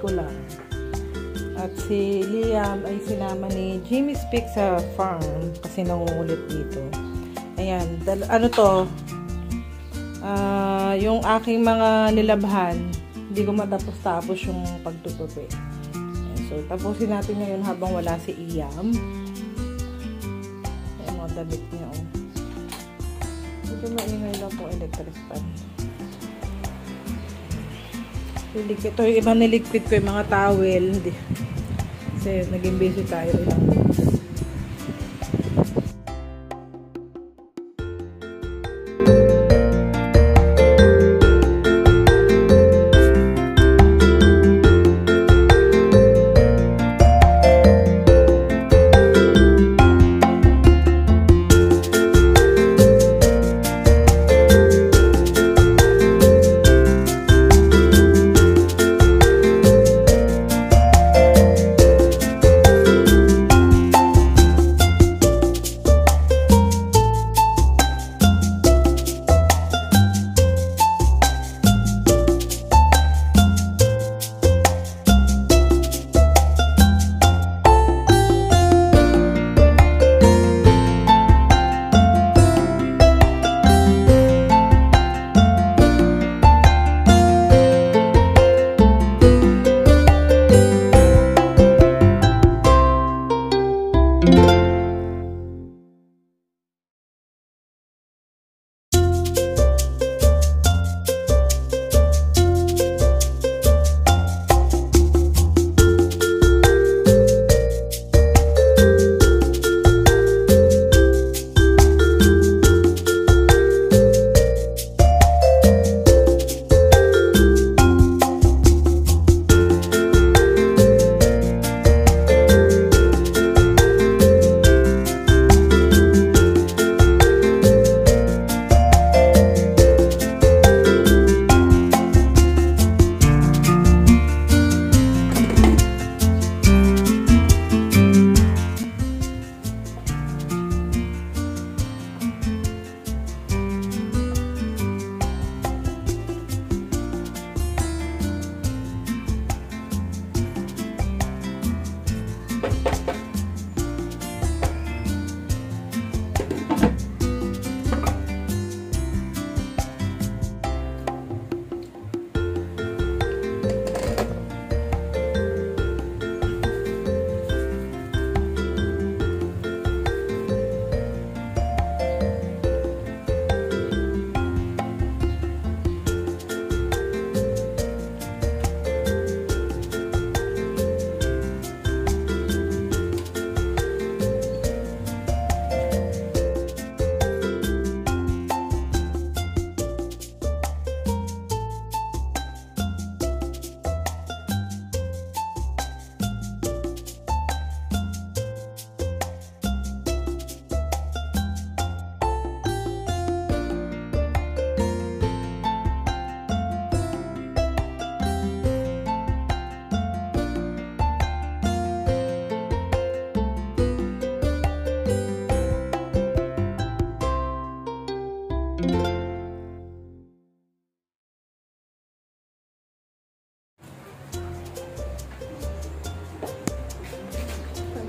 ko lang. At si Liam ay sinama ni Jimmy Speak sa farm kasi nangungulit dito. Ayan, ano to? Yung aking mga nilabhan, hindi ko matapos-tapos yung pagtutupi. So, tapusin natin ngayon habang wala si Liam. Ayan mga damit niya. Ito maingay lang po electric fan. Ito yung ibang niligpit ko yung mga towel. Kasi naging busy tayo ilang days.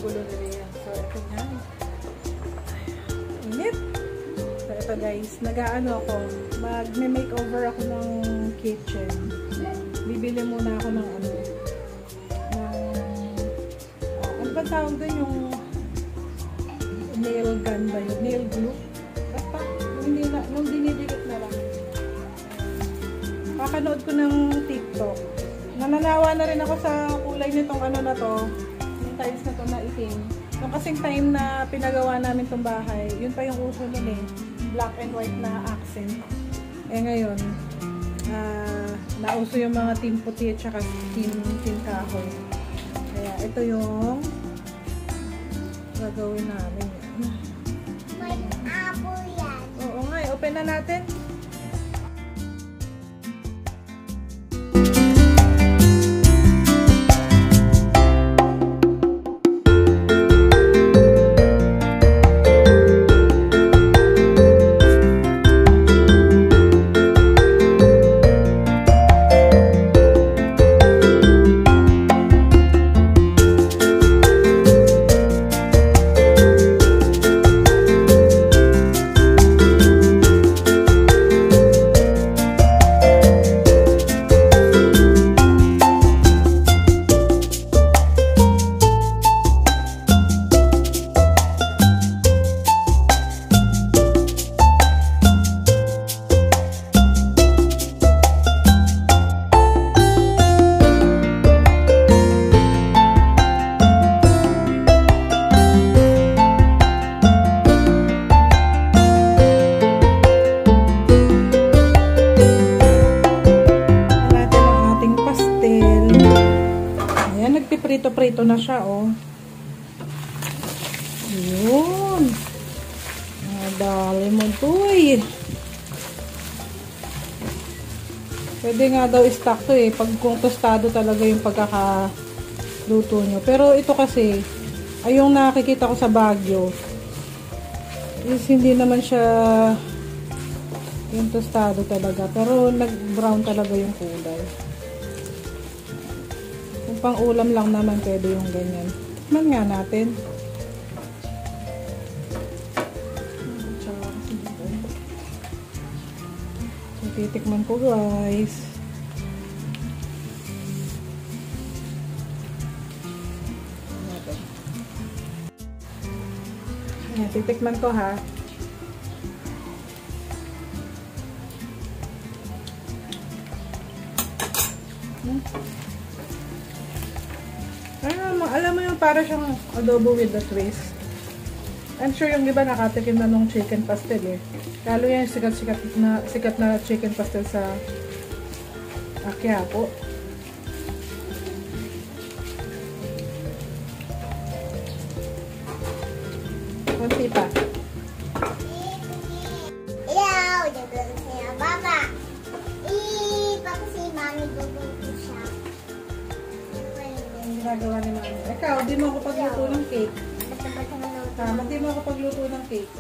Gulo na rin. So, ito nga. Init. So, ito guys. Nag-ano ako. Mag-makeover ako ng kitchen. Bibili muna ako ng ano. Ano ba tawag doon yung nail gun ba yun? Nail glue? Basta, nung dinidikit na lang. Kakanood ko ng TikTok. Nananawa na rin ako sa kulay nitong ano na to. Tiles na to na itim. Nung kasing time na pinagawa namin tong bahay, yun pa yung uso nun eh. Black and white na accent. Eh ngayon, nauso yung mga team puti at saka team kahoy. Kaya ito yung gagawin namin. May apple yan. Oo nga, open na natin. na siya, oh. Yun. Dali mo to, eh. Pwede nga daw i-stock to, eh. Pag kung tostado talaga yung pagkakaluto nyo. Pero ito kasi, ay yung nakikita ko sa Baguio, is hindi naman siya yung tostado talaga. Pero nag-brown talaga yung kulay. Kung pang ulam lang naman, pwede yung ganyan. Tikman nga natin. So, titikman ko, guys. Ayan, titikman ko, ha. Alam mo yung para siyang adobo with a twist. I'm sure yung iba nakatikim na nung chicken pastel, eh. Lalo yan sikat na chicken pastel sa Quiapo. Kunti pa. Hello, nagulong siya, Baba. Papa si Mami gugulong ko siya. Ginagawa ni Mami. Ikaw, di mo ako pagluto ng cake. Tama, di mo ako pagluto ng cake.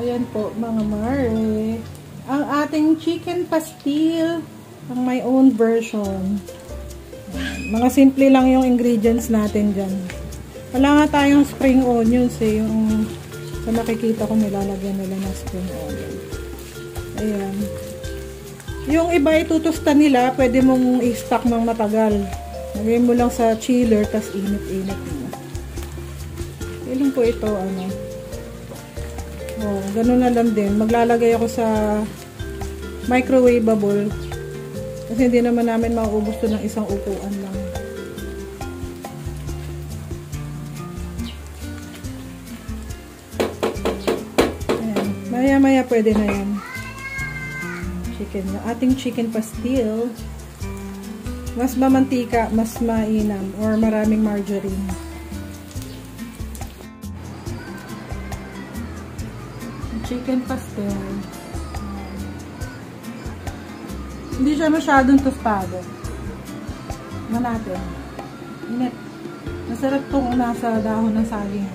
Ayan po mga mare, ang ating chicken pastil, ang my own version. Mga simple lang yung ingredients natin dyan. Wala nga tayong spring onions, eh, yung sa nakikita ko nilalagyan nila ng spring onion. Ayan. Yung iba itutusta nila, pwede mong i-stock ng matagal. Lagay mo lang sa chiller, tas init-init mo. Ilan po ito, ano? Oh, ganun na lang din. Maglalagay ako sa microwavable. Kasi hindi naman namin mauubos to ng isang upuan lang. Ayan. Maya-maya pwede na yan. Chicken. Ating chicken pastil. Mas mamantika, mas mainam, or maraming margarine. Chicken pastel. Hindi siya masyadong tostado. Natin. Init. Masarap itong nasa dahon ng saging.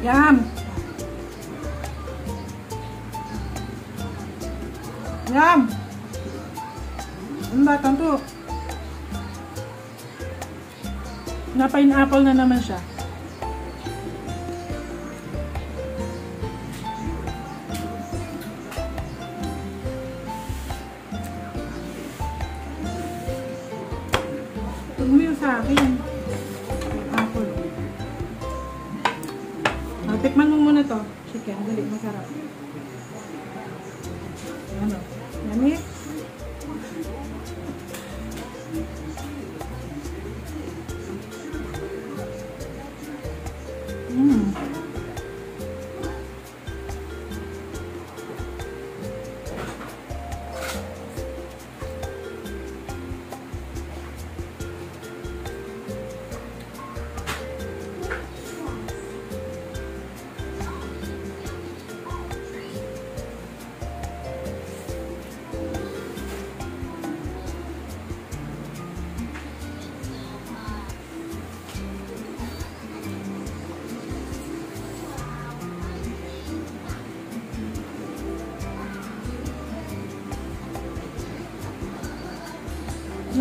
Yum! Yum! Ang batang to. Na-pineapple na naman siya. Ito mo yung sa akin. Tikman mo muna to. Chicken. Dali. Masarap. Ano? Yummy?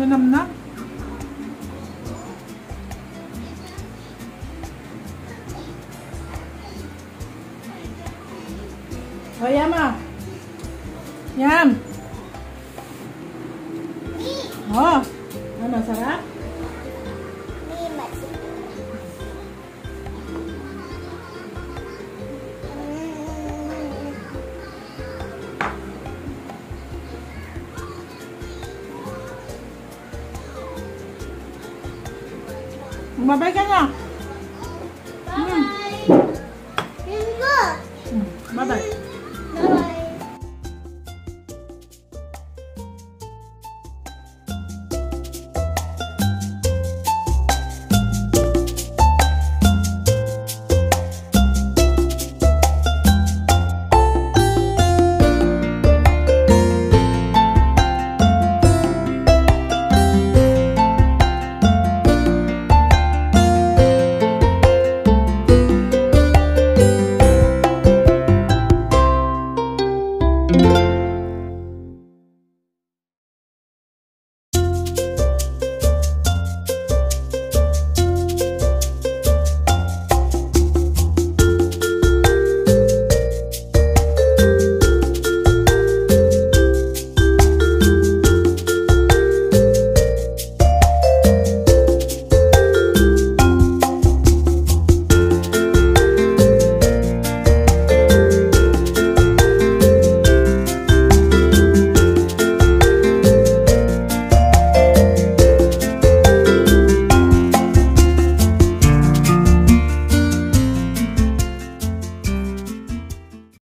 Nanamnam. O, Yama. Yam. Oh, ano, sarap? May masin. Bumabay ka na.